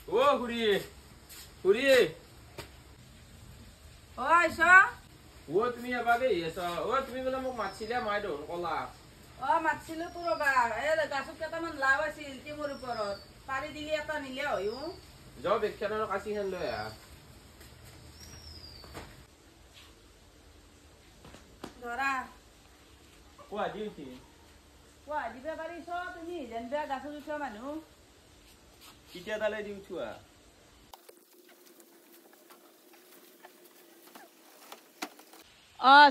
ও খুড়ি খুড়ি ও আইছো ও তুমি এবারে এসো ও তুমি বলে মোক মাছিলা মাই দন কলা ও মাতছিলো তো ৰবা গাছত কেইটামান লাভ আছিল টিঙৰ ওপৰত পাৰি দিলি এটা নিলে হয়ো যাও বেক্ষানৰ কাছি হেন লৈ আ ধৰা কোৱা দিউতি কোৱা দিবা পাৰিছ তুমি যেনবা গাছত উঠা মানুহ কিটা দালে দিউছুয়া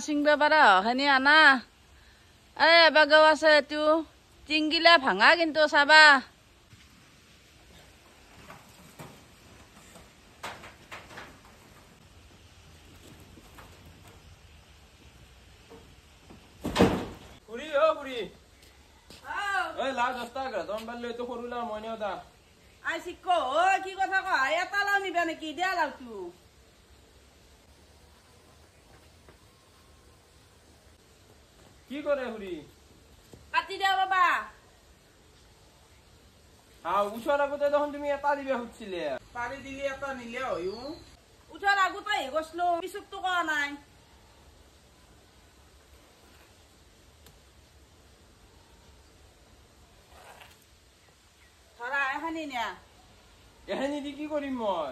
চিংবা পাৰা হয়নি আনা এবাগাও আছে এইটো টিংগিলা ভাঙা কিন্তু চাবা খুড়ি ও খুড়ি ওই লাউ 10 টাকা দন বালে তো খরুলা মইনা দা আই শিক ও কি কথা কয় এটা লাও নিবা নেকি দিয়া লাউটো কি করে খুড়ি কাটি দিয়া ৰবা উঠাৰ আগতে যখন তুমি এটা দিবে হচ্ছিলে পাৰি দিলি এটা নিলে হয়ো উঠাৰ আগতে গৈছিলো পিছততো কোৱা নাই ধৰা এখানি নিয়া এখানি দি কি কৰিম মই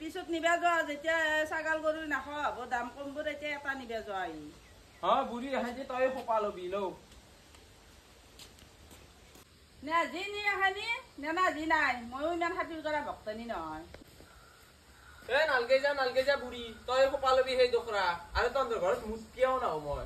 পিছত নিবা যোৱা যেতিয়া ছাগাল গৰু নাখাওঁ হ'ব দাম কমব তেতিয়া এটা নিবা যোৱা বুড়ি এখানি তই খোপা লবি লো নে যি নি এখানি নে না যি নাই ময়ো ইমান খাতিৰ কৰা ভক্তনি নহয় নালগে যা বুড়ি তই খোপা লবি সেই দোকৰা আৰে তন্দ্ৰ ঘৰত মুস্কিয়াও নাও মই